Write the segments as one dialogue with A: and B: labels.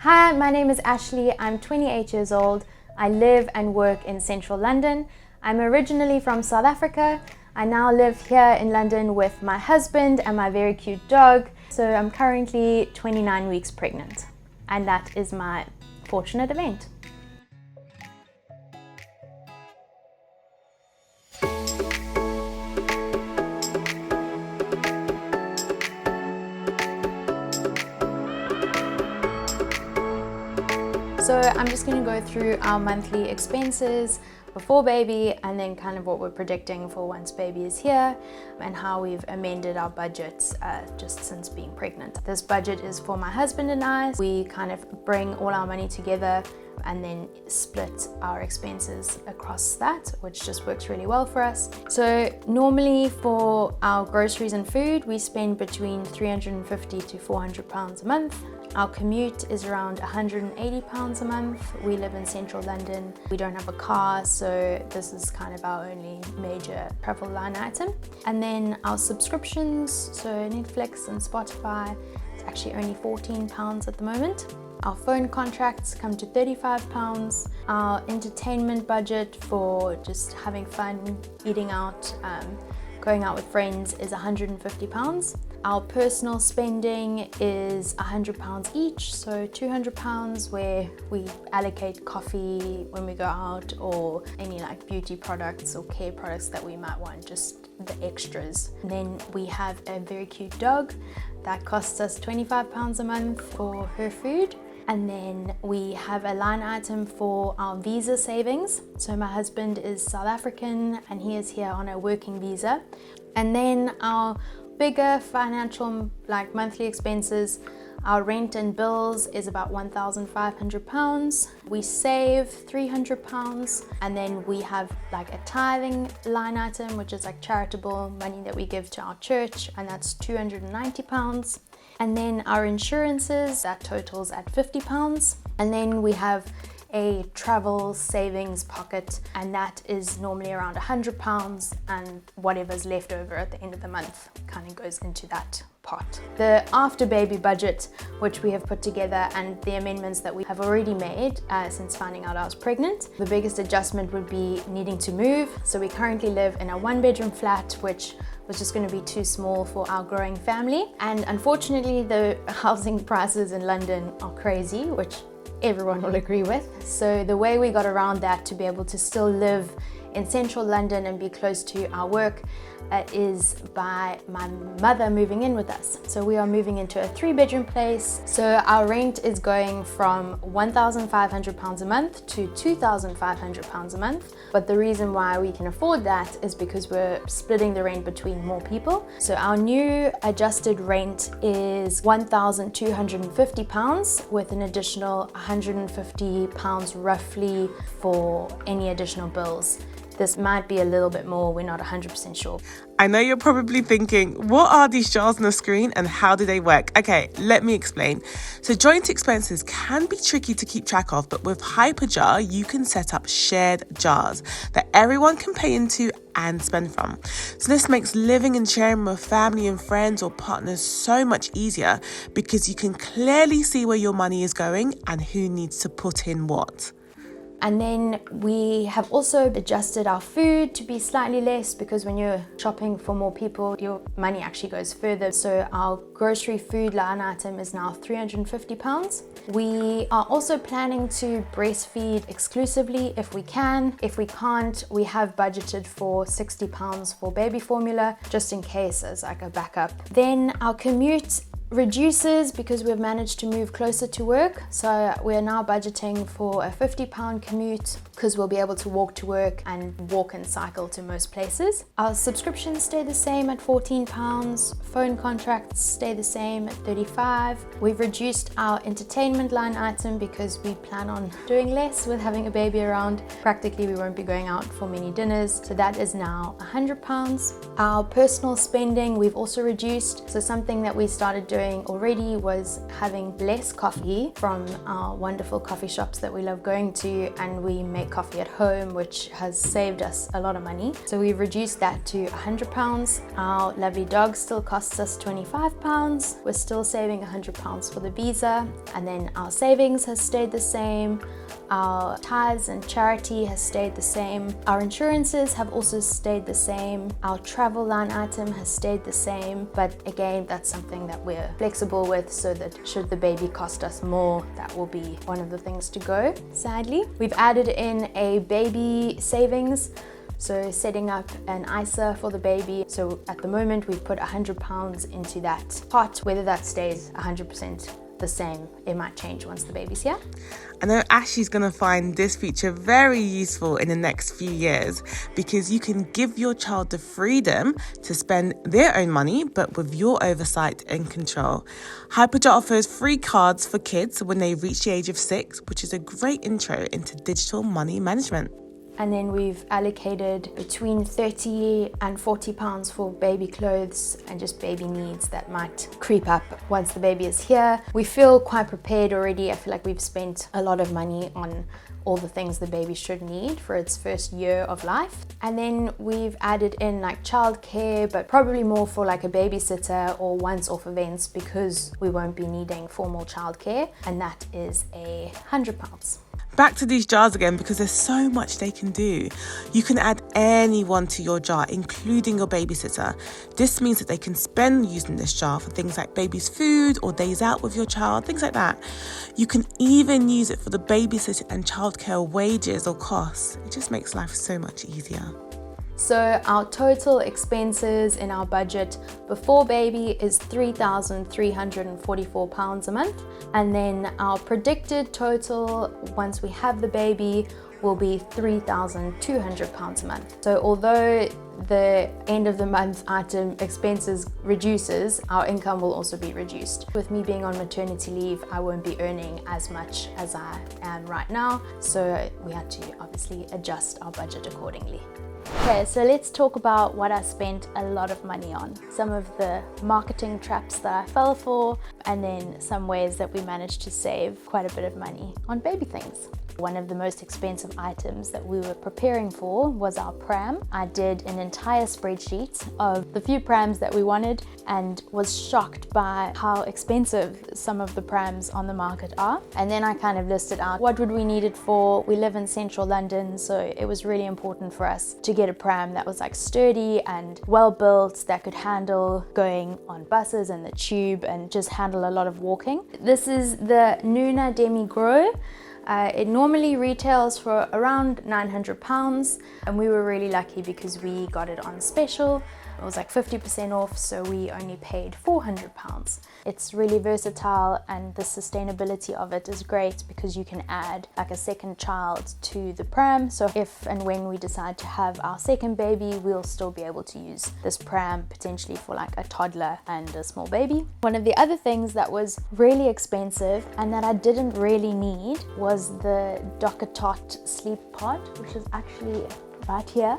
A: Hi, my name is Ashleigh. I'm 28 years old. I live and work in central London. I'm originally from South Africa. I now live here in London with my husband and my very cute dog. So I'm currently 29 weeks pregnant, and that is my fortunate event. So I'm just going to go through our monthly expenses before baby and then kind of what we're predicting for once baby is here and how we've amended our budgets just since being pregnant. This budget is for my husband and I. We kind of bring all our money together and then split our expenses across that, which just works really well for us. So normally for our groceries and food, we spend between £350 to £400 a month. Our commute is around £180 a month. We live in central London. We don't have a car, so this is kind of our only major travel line item. And then our subscriptions, so Netflix and Spotify, it's actually only £14 at the moment. Our phone contracts come to £35. Our entertainment budget for just having fun, eating out, going out with friends is £150. Our personal spending is £100 each, so £200 where we allocate coffee when we go out or any like beauty products or care products that we might want, just the extras. And then we have a very cute dog that costs us £25 a month for her food. And then we have a line item for our visa savings. So my husband is South African and he is here on a working visa. And then our bigger financial like monthly expenses, our rent and bills is about £1,500. We save £300, and then we have like a tithing line item, which is like charitable money that we give to our church, and that's £290. And then our insurances, that totals at £50. And then we have a travel savings pocket, and that is normally around £100, and whatever's left over at the end of the month kind of goes into that pot. The after baby budget, which we have put together, and the amendments that we have already made since finding out I was pregnant. The biggest adjustment would be needing to move. So we currently live in a 1-bedroom flat, which was just going to be too small for our growing family. And unfortunately, the housing prices in London are crazy, which everyone will agree with. So the way we got around that to be able to still live in central London and be close to our work is by my mother moving in with us. So we are moving into a 3-bedroom place. So our rent is going from £1,500 a month to £2,500 a month. But the reason why we can afford that is because we're splitting the rent between more people. So our new adjusted rent is £1,250 with an additional £150 roughly for any additional bills. This might be a little bit more, we're not 100% sure.
B: I know you're probably thinking, what are these jars on the screen and how do they work? Okay, let me explain. So joint expenses can be tricky to keep track of, but with HyperJar, you can set up shared jars that everyone can pay into and spend from. So this makes living and sharing with family and friends or partners so much easier because you can clearly see where your money is going and who needs to put in what.
A: And then we have also adjusted our food to be slightly less because when you're shopping for more people, your money actually goes further. So our grocery food line item is now £350. We are also planning to breastfeed exclusively if we can. If we can't, we have budgeted for £60 for baby formula, just in case as like a backup. Then our commute reduces because we've managed to move closer to work. So we're now budgeting for a £50 commute because we'll be able to walk to work and walk and cycle to most places. Our subscriptions stay the same at £14. Phone contracts stay the same at £35. We've reduced our entertainment line item because we plan on doing less with having a baby around. Practically we won't be going out for many dinners, so that is now £100. Our personal spending we've also reduced. So something that we started doing doing already was having less coffee from our wonderful coffee shops that we love going to, and we make coffee at home, which has saved us a lot of money. So we've reduced that to £100. Our lovely dog still costs us £25. We're still saving £100 for the visa, and then our savings has stayed the same. Our tithes and charity has stayed the same. Our insurances have also stayed the same. Our travel line item has stayed the same. But again, that's something that we're flexible with, so that should the baby cost us more, that will be one of the things to go, sadly. We've added in a baby savings. So setting up an ISA for the baby. So at the moment we've put £100 into that pot. Whether that stays 100% the same, it might change once the baby's here.
B: I know Ashleigh's going to find this feature very useful in the next few years, because you can give your child the freedom to spend their own money, but with your oversight and control. HyperJar offers free cards for kids when they reach the age of 6, which is a great intro into digital money management.
A: And then we've allocated between £30 and £40 for baby clothes and just baby needs that might creep up once the baby is here. We feel quite prepared already. I feel like we've spent a lot of money on all the things the baby should need for its first year of life. And then we've added in like childcare, but probably more for like a babysitter or once-off events, because we won't be needing formal childcare, and that is £100.
B: Back to these jars again, because there's so much they can do. You can add anyone to your jar, including your babysitter. This means that they can spend using this jar for things like baby's food or days out with your child, things like that. You can even use it for the babysitter and childcare wages or costs. It just makes life so much easier.
A: So our total expenses in our budget before baby is £3,344 a month, and then our predicted total once we have the baby will be £3,200 a month. So although the end of the month item expenses reduces, our income will also be reduced. With me being on maternity leave, I won't be earning as much as I am right now, so we had to obviously adjust our budget accordingly. Okay, so let's talk about what I spent a lot of money on. Some of the marketing traps that I fell for, and then some ways that we managed to save quite a bit of money on baby things. One of the most expensive items that we were preparing for was our pram. I did an entire spreadsheet of the few prams that we wanted and was shocked by how expensive some of the prams on the market are. And then I kind of listed out what would we need it for. We live in central London, so it was really important for us to get a pram that was like sturdy and well built, that could handle going on buses and the tube and just handle a lot of walking. This is the Nuna Demi Grow. It normally retails for around £900, and we were really lucky because we got it on special. It was like 50% off, so we only paid £400. It's really versatile, and the sustainability of it is great because you can add like a second child to the pram. So if and when we decide to have our second baby, we'll still be able to use this pram potentially for like a toddler and a small baby. One of the other things that was really expensive and that I didn't really need was the Docatot sleep pod, which is actually right here.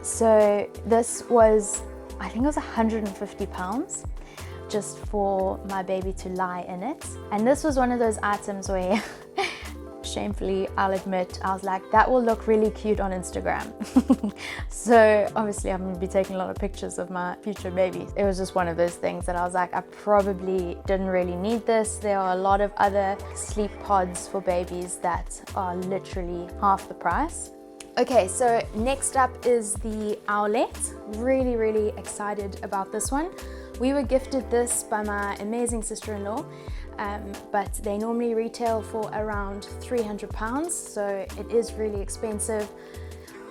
A: So this was, I think it was £150 just for my baby to lie in it. And this was one of those items where, shamefully, I'll admit, I was like, that will look really cute on Instagram. So obviously I'm gonna be taking a lot of pictures of my future baby. It was just one of those things that I was like, I probably didn't really need this. There are a lot of other sleep pods for babies that are literally half the price. Okay, so next up is the Owlet. Really, really excited about this one. We were gifted this by my amazing sister-in-law, but they normally retail for around £300, so it is really expensive.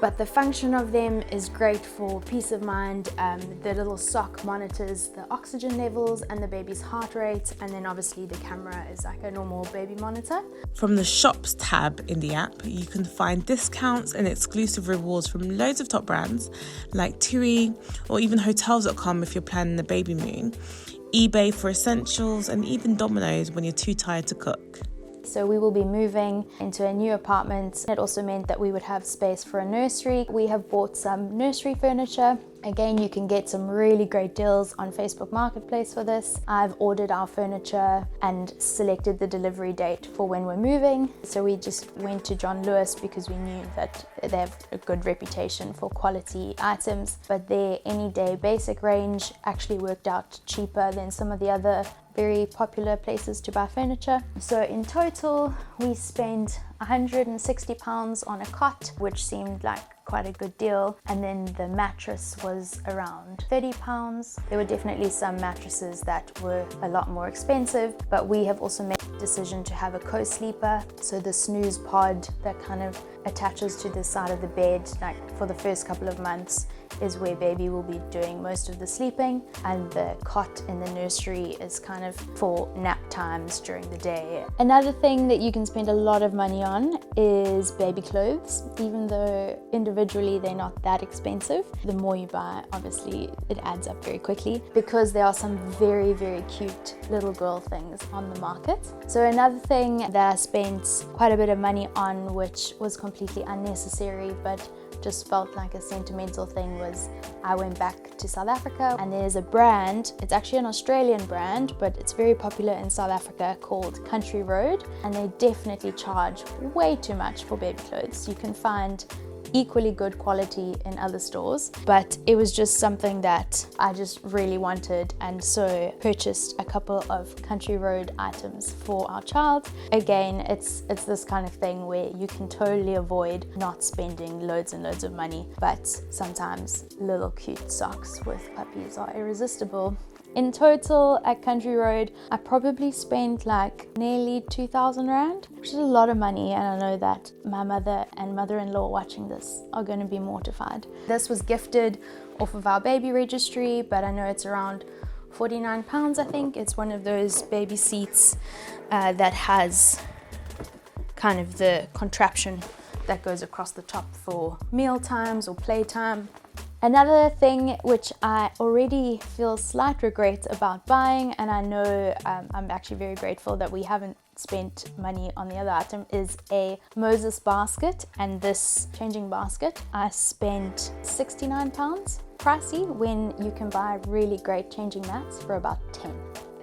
A: But the function of them is great for peace of mind. The little sock monitors the oxygen levels and the baby's heart rate, and then obviously the camera is like a normal baby monitor.
B: From the Shops tab in the app, you can find discounts and exclusive rewards from loads of top brands like TUI or even hotels.com if you're planning a baby moon, eBay for essentials, and even Domino's when you're too tired to cook.
A: So we will be moving into a new apartment. It also meant that we would have space for a nursery. We have bought some nursery furniture. Again, you can get some really great deals on Facebook Marketplace for this. I've ordered our furniture and selected the delivery date for when we're moving. So we just went to John Lewis because we knew that they have a good reputation for quality items, but their any day basic range actually worked out cheaper than some of the other very popular places to buy furniture. So in total, we spent £160 on a cot, which seemed like quite a good deal. And then the mattress was around £30. There were definitely some mattresses that were a lot more expensive, but we have also made the decision to have a co-sleeper. So the snooze pod that kind of attaches to the side of the bed, like for the first couple of months, is where baby will be doing most of the sleeping, and the cot in the nursery is kind of for nap times during the day. Another thing that you can spend a lot of money on is baby clothes. Even though individually they're not that expensive, the more you buy, obviously it adds up very quickly, because there are some very, very cute little girl things on the market. So another thing that I spent quite a bit of money on, which was completely unnecessary but just felt like a sentimental thing, was I went back to South Africa, and there's a brand, it's actually an Australian brand, but it's very popular in South Africa, called Country Road, and they definitely charge way too much for baby clothes. You can find equally good quality in other stores, but it was just something that I just really wanted, and so purchased a couple of Country Road items for our child. Again, it's this kind of thing where you can totally avoid not spending loads and loads of money, but sometimes little cute socks with puppies are irresistible. In total at Country Road, I probably spent like nearly 2,000 Rand, which is a lot of money, and I know that my mother and mother-in-law watching this are going to be mortified. This was gifted off of our baby registry, but I know it's around £49, I think. It's one of those baby seats that has kind of the contraption that goes across the top for meal times or playtime. Another thing which I already feel slight regret about buying, and I know I'm actually very grateful that we haven't spent money on the other item, is a Moses basket. And this changing basket, I spent £69. Pricey when you can buy really great changing mats for about 10.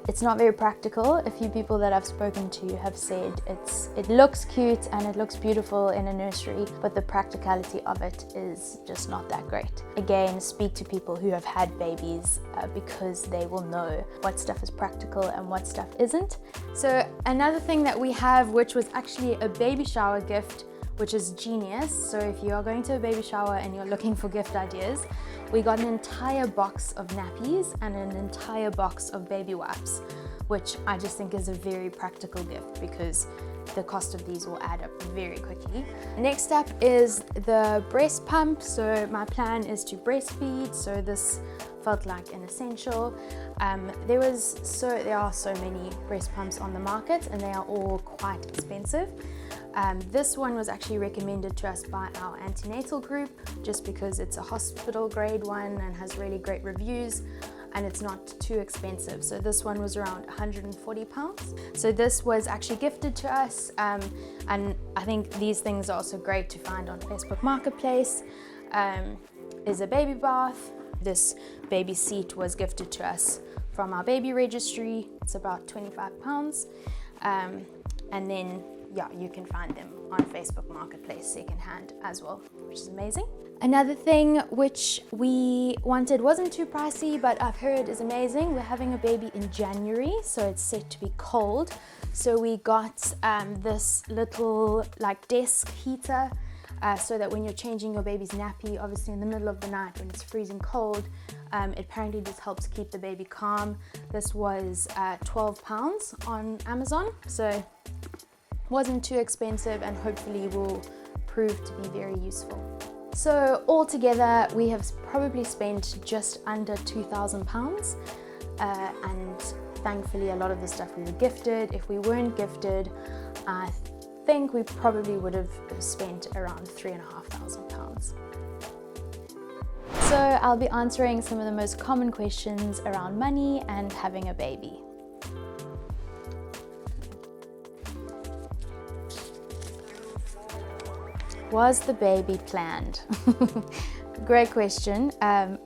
A: It's not very practical. A few people that I've spoken to have said it looks cute and it looks beautiful in a nursery, but the practicality of it is just not that great. Again, speak to people who have had babies because they will know what stuff is practical and what stuff isn't. So another thing that we have, which was actually a baby shower gift, which is genius. So if you are going to a baby shower and you're looking for gift ideas, we got an entire box of nappies and an entire box of baby wipes, which I just think is a very practical gift because the cost of these will add up very quickly. Next up is the breast pump. So my plan is to breastfeed, so this felt like an essential. There are so many breast pumps on the market and they are all quite expensive. This one was actually recommended to us by our antenatal group just because it's a hospital grade one and has really great reviews, and it's not too expensive. So this one was around £140. So this was actually gifted to us, and I think these things are also great to find on Facebook Marketplace. Is a baby bath. This baby seat was gifted to us from our baby registry. It's about £25. And then you can find them on Facebook Marketplace secondhand as well, which is amazing. Another thing which we wanted wasn't too pricey, but I've heard is amazing. We're having a baby in January, so it's set to be cold. So we got this little like desk heater, so that when you're changing your baby's nappy, obviously in the middle of the night when it's freezing cold, it apparently just helps keep the baby calm. This was £12 on Amazon, so wasn't too expensive and hopefully will prove to be very useful. So altogether we have probably spent just under £2,000, and thankfully a lot of the stuff we were gifted. If we weren't gifted, I think we probably would have spent around £3,500. So I'll be answering some of the most common questions around money and having a baby. Was the baby planned? Great question.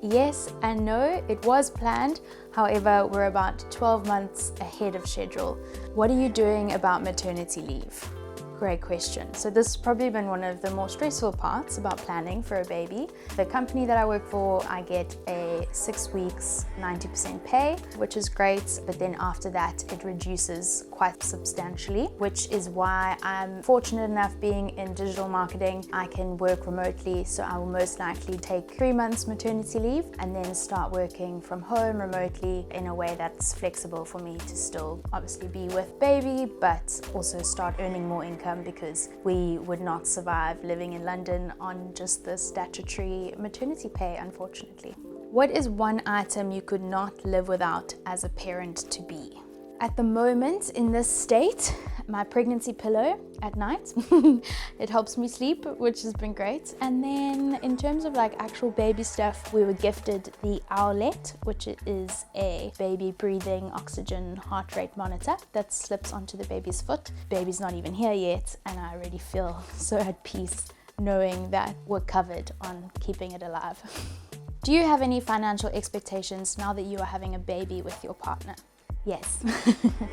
A: Yes and no, it was planned. However, we're about 12 months ahead of schedule. What are you doing about maternity leave? Great question. So this has probably been one of the more stressful parts about planning for a baby. The company that I work for, I get a 6 weeks, 90% pay, which is great. But then after that, it reduces quite substantially, which is why I'm fortunate enough being in digital marketing. I can work remotely, so I will most likely take 3 months maternity leave and then start working from home remotely in a way that's flexible for me to still obviously be with baby, but also start earning more income, because we would not survive living in London on just the statutory maternity pay, unfortunately. What is one item you could not live without as a parent-to-be? At the moment, in this state, my pregnancy pillow at night. It helps me sleep, which has been great. And then in terms of like actual baby stuff, we were gifted the Owlet, which is a baby breathing oxygen heart rate monitor that slips onto the baby's foot. Baby's not even here yet, and I already feel so at peace knowing that we're covered on keeping it alive. Do you have any financial expectations now that you are having a baby with your partner? Yes.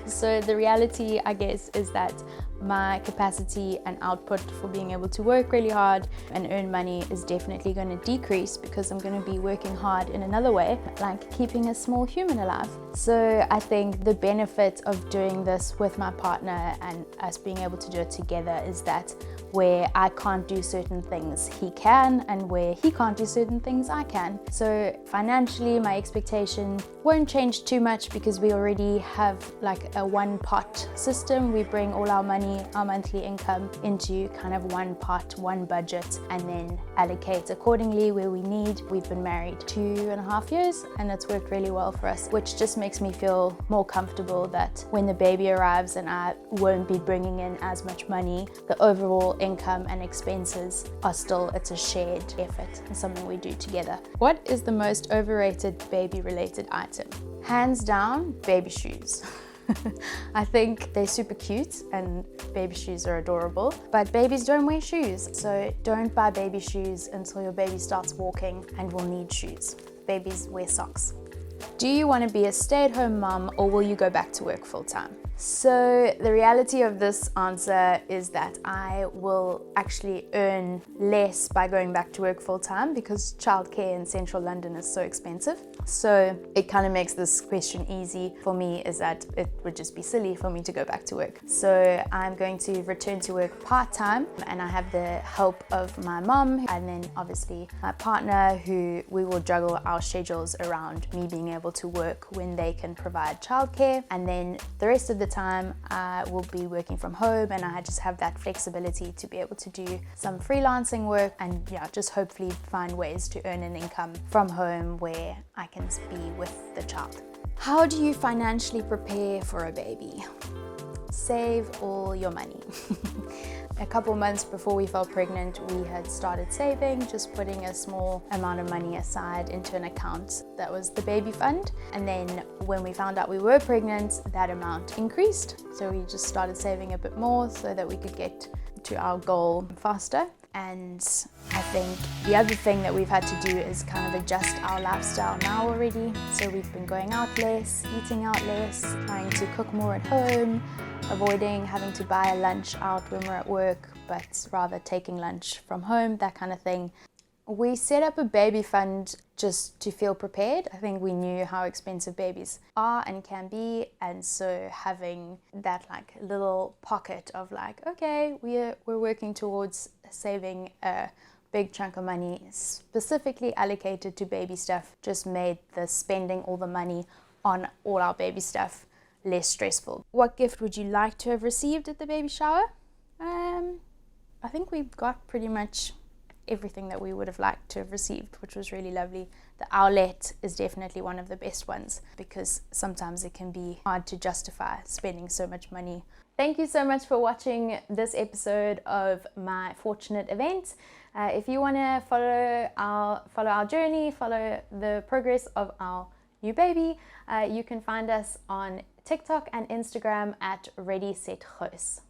A: So the reality, I guess, is that my capacity and output for being able to work really hard and earn money is definitely going to decrease, because I'm going to be working hard in another way, like keeping a small human alive. So I think the benefit of doing this with my partner and us being able to do it together is that where I can't do certain things, he can, and where he can't do certain things, I can. So financially, my expectation won't change too much, because we already have like a one pot system. We bring all our money, our monthly income, into kind of one pot, one budget, and then allocate accordingly where we need. We've been married 2.5 years, and it's worked really well for us, which just makes me feel more comfortable that when the baby arrives and I won't be bringing in as much money, the overall income and expenses are still, it's a shared effort and something we do together. What is the most overrated baby related item? Hands down, baby shoes. I think they're super cute and baby shoes are adorable, but babies don't wear shoes. So don't buy baby shoes until your baby starts walking and will need shoes. Babies wear socks. Do you want to be a stay-at-home mom, or will you go back to work full-time? So the reality of this answer is that I will actually earn less by going back to work full-time, because childcare in central London is so expensive. So it kind of makes this question easy for me, is that it would just be silly for me to go back to work. So I'm going to return to work part-time, and I have the help of my mom and then obviously my partner, who we will juggle our schedules around me being able to work when they can provide childcare. And then the rest of the time I will be working from home, and I just have that flexibility to be able to do some freelancing work and just hopefully find ways to earn an income from home where I can be with the child. How do you financially prepare for a baby? Save all your money. A couple months before we fell pregnant, we had started saving, just putting a small amount of money aside into an account that was the baby fund. And then when we found out we were pregnant, that amount increased. So we just started saving a bit more so that we could get to our goal faster. And I think the other thing that we've had to do is kind of adjust our lifestyle now already. So we've been going out less, eating out less, trying to cook more at home, avoiding having to buy a lunch out when we're at work, but rather taking lunch from home, that kind of thing. We set up a baby fund just to feel prepared. I think we knew how expensive babies are and can be, and so having that like little pocket of like, okay, we're working towards saving a big chunk of money specifically allocated to baby stuff just made the spending all the money on all our baby stuff less stressful. What gift would you like to have received at the baby shower? I think we got pretty much everything that we would have liked to have received, which was really lovely. The Owlet is definitely one of the best ones, because sometimes it can be hard to justify spending so much money. Thank you so much for watching this episode of my fortunate event. If you want to follow our journey, follow the progress of our new baby, you can find us on TikTok and Instagram at Ready Set Goes.